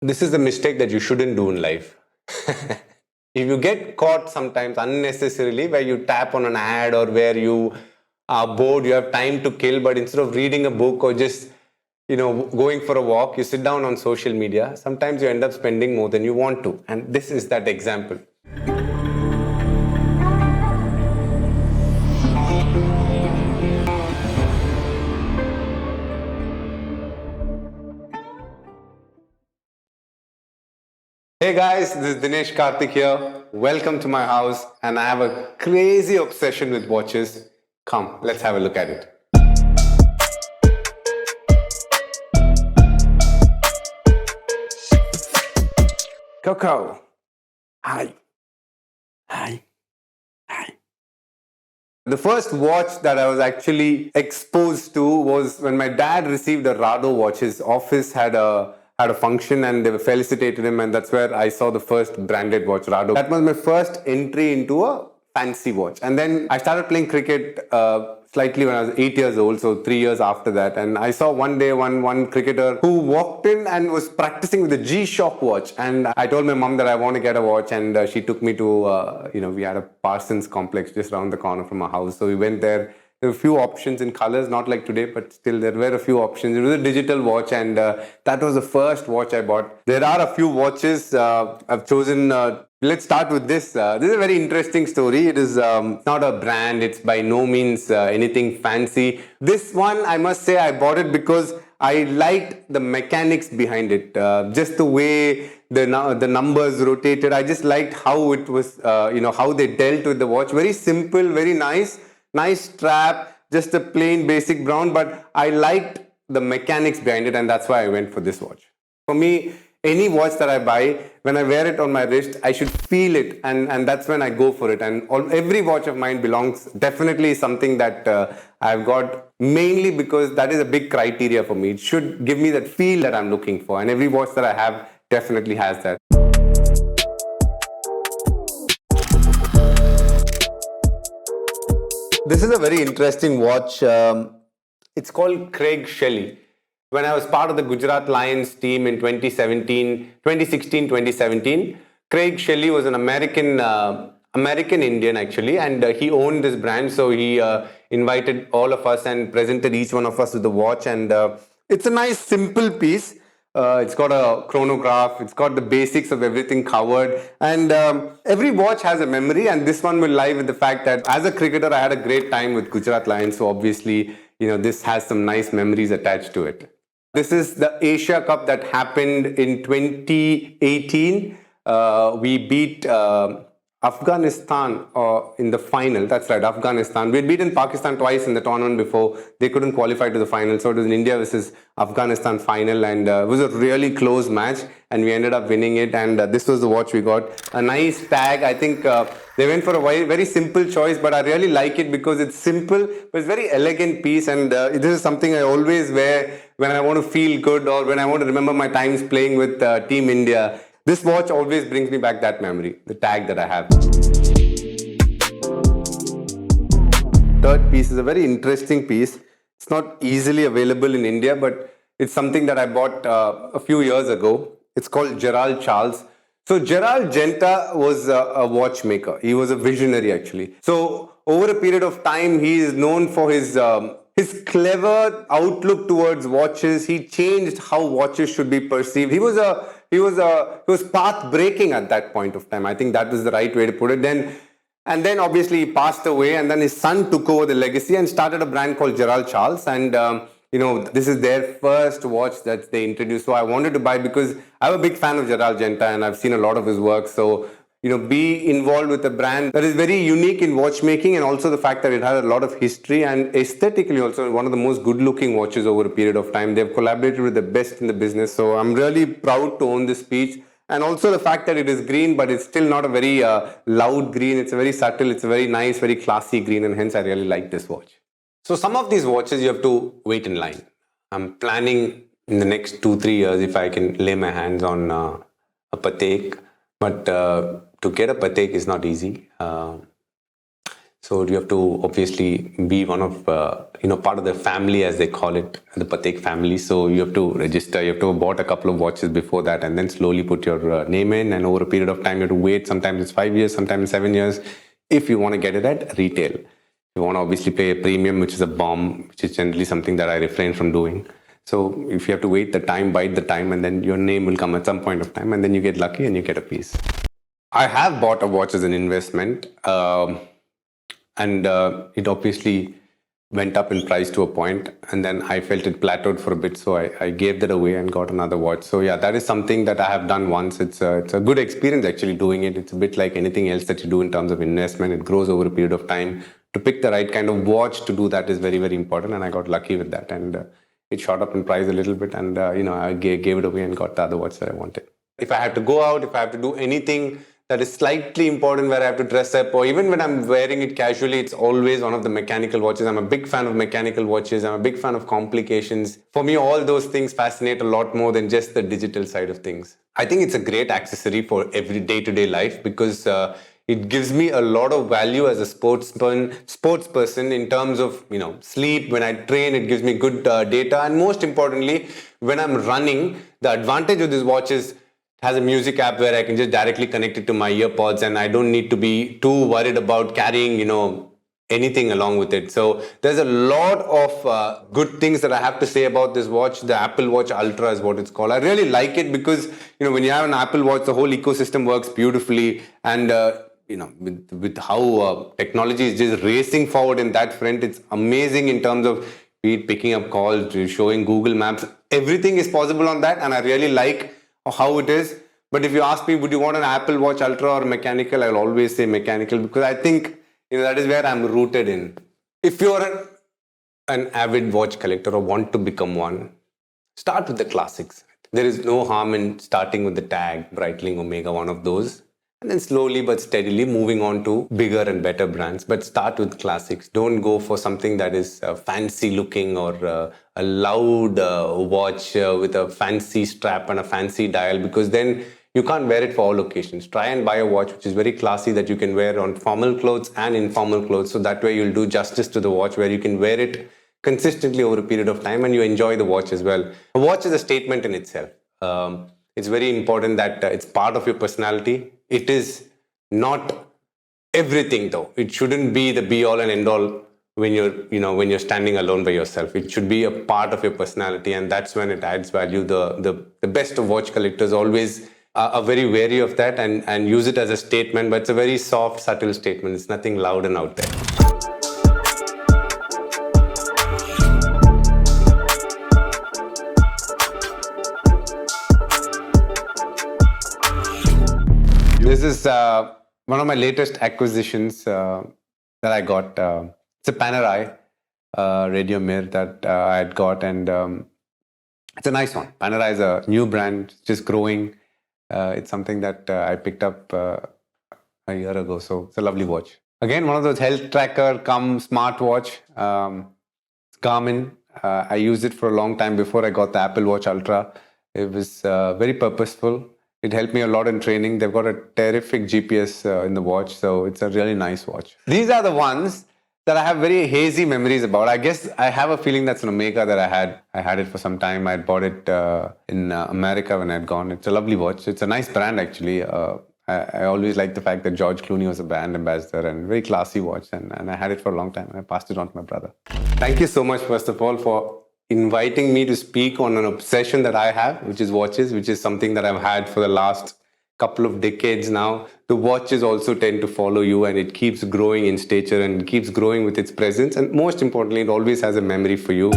This is the mistake that you shouldn't do in life. If you get caught sometimes unnecessarily where you tap on an ad or where you are bored, you have time to kill, but instead of reading a book or just going for a walk, you sit down on social media, sometimes you end up spending more than you want to. And this is that example. Hey guys, this is Dinesh Karthik here. Welcome to my house, and I have a crazy obsession with watches. Come, let's have a look at it. Coco. Hi. Hi. Hi. The first watch that I was actually exposed to was when my dad received a Rado watch. His office had a function and they felicitated him, and that's where I saw the first branded watch, Rado. That was my first entry into a fancy watch. And then I started playing cricket slightly when I was 8 years old, so 3 years after that. And I saw one day one cricketer who walked in and was practicing with a G-Shock watch. And I told my mom that I want to get a watch, and she took me to, we had a Parsons complex just around the corner from our house. So we went there. There were a few options in colors, not like today, but still there were a few options. It was a digital watch, and that was the first watch I bought. There are a few watches I've chosen. Let's start with this. This is a very interesting story. It is not a brand. It's by no means anything fancy. This one, I must say, I bought it because I liked the mechanics behind it. Just the way the numbers rotated. I just liked how it was, how they dealt with the watch. Very simple, very nice. Nice strap, just a plain basic brown, but I liked the mechanics behind it, and that's why I went for this watch. For me, any watch that I buy, when I wear it on my wrist, I should feel it, and that's when I go for it. And every watch of mine belongs definitely something that I've got mainly because that is a big criteria for me. It should give me that feel that I'm looking for, and every watch that I have definitely has that. This is a very interesting watch. It's called Craig Shelly. When I was part of the Gujarat Lions team in 2016, 2017, Craig Shelly was an American Indian actually, and he owned this brand. So he invited all of us and presented each one of us with the watch. And it's a nice, simple piece. It's got a chronograph. It's got the basics of everything covered. And every watch has a memory. And this one will lie with the fact that as a cricketer, I had a great time with Gujarat Lions. So obviously, this has some nice memories attached to it. This is the Asia Cup that happened in 2018. We beat Afghanistan in the final. That's right, Afghanistan. We had beaten Pakistan twice in the tournament before. They couldn't qualify to the final. So it was an India versus Afghanistan final. And it was a really close match. And we ended up winning it. And this was the watch we got. A nice tag. I think they went for a very simple choice. But I really like it because it's simple. But it's a very elegant piece. And this is something I always wear when I want to feel good or when I want to remember my times playing with Team India. This watch always brings me back that memory, the tag that I have. Third piece is a very interesting piece. It's not easily available in India, but it's something that I bought a few years ago. It's called Gerald Charles. So Gerald Genta was a watchmaker. He was a visionary actually. So over a period of time, he is known for his clever outlook towards watches. He changed how watches should be perceived. He was path breaking at that point of time. I think that was the right way to put it. Then obviously he passed away, and then his son took over the legacy and started a brand called Gerald Charles. And this is their first watch that they introduced. So I wanted to buy because I'm a big fan of Gerald Genta and I've seen a lot of his work. So be involved with a brand that is very unique in watchmaking, and also the fact that it has a lot of history and aesthetically also one of the most good-looking watches over a period of time. They've collaborated with the best in the business. So I'm really proud to own this piece. And also the fact that it is green, but it's still not a very loud green. It's a very subtle, it's a very nice, very classy green, and hence I really like this watch. So some of these watches you have to wait in line. I'm planning in the next 2-3 years if I can lay my hands on a Patek, but to get a Patek is not easy. So you have to obviously be one of, part of the family, as they call it, the Patek family. So you have to register, you have to have bought a couple of watches before that and then slowly put your name in. And over a period of time, you have to wait. Sometimes it's 5 years, sometimes 7 years, if you want to get it at retail. You want to obviously pay a premium, which is a bomb, which is generally something that I refrain from doing. So if you have to wait the time, bide the time, and then your name will come at some point of time, and then you get lucky and you get a piece. I have bought a watch as an investment. And it obviously went up in price to a point, and then I felt it plateaued for a bit, so I gave that away and got another watch. So yeah, that is something that I have done once. It's a good experience actually doing it. It's a bit like anything else that you do in terms of investment. It grows over a period of time. To pick the right kind of watch to do that is very, very important, and I got lucky with that. And it shot up in price a little bit, and I gave it away and got the other watch that I wanted. If I have to go out, if I have to do anything that is slightly important where I have to dress up, or even when I'm wearing it casually, it's always one of the mechanical watches. I'm a big fan of mechanical watches. I'm a big fan of complications. For me, all those things fascinate a lot more than just the digital side of things. I think it's a great accessory for every day-to-day life because it gives me a lot of value as a sports person in terms of sleep. When I train, it gives me good data, and most importantly, when I'm running, the advantage of this watch is it has a music app where I can just directly connect it to my earpods, and I don't need to be too worried about carrying anything along with it. So there's a lot of good things that I have to say about this watch. The Apple Watch Ultra is what it's called. I really like it because when you have an Apple Watch, the whole ecosystem works beautifully, and with how technology is just racing forward in that front, it's amazing in terms of be it picking up calls, showing Google Maps, everything is possible on that, and I really like how it is. But if you ask me, would you want an Apple Watch Ultra or mechanical, I'll always say mechanical because I think that is where I'm rooted in. If you're an avid watch collector or want to become one, start with the classics. There is no harm in starting with the Tag, Breitling, Omega, one of those, and then slowly but steadily moving on to bigger and better brands. But start with classics. Don't go for something that is fancy looking or a loud watch with a fancy strap and a fancy dial, because then you can't wear it for all occasions. Try and buy a watch which is very classy that you can wear on formal clothes and informal clothes. So that way you'll do justice to the watch, where you can wear it consistently over a period of time and you enjoy the watch as well. A watch is a statement in itself. It's very important that it's part of your personality. It is not everything though. It shouldn't be the be all and end all when you're standing alone by yourself. It should be a part of your personality, and that's when it adds value. The best of watch collectors always are very wary of that and use it as a statement, but it's a very soft, subtle statement. It's nothing loud and out there. This is one of my latest acquisitions that I got. It's a Panerai radio mirror that I had got, and it's a nice one. Panerai is a new brand, just growing. It's something that I picked up a year ago, so it's a lovely watch. Again, one of those health tracker cum smartwatch. It's Garmin. I used it for a long time before I got the Apple Watch Ultra. It was very purposeful. It helped me a lot in training. They've got a terrific GPS in the watch, so it's a really nice watch. These are the ones that I have very hazy memories about. I guess I have a feeling that's an Omega that I had. I had it for some time. I had bought it in America when I had gone. It's a lovely watch. It's a nice brand, actually. I always liked the fact that George Clooney was a brand ambassador, and very classy watch. And I had it for a long time. I passed it on to my brother. Thank you so much, first of all, for inviting me to speak on an obsession that I have, which is watches, which is something that I've had for the last couple of decades now. The watches also tend to follow you, and it keeps growing in stature and keeps growing with its presence. And most importantly, it always has a memory for you.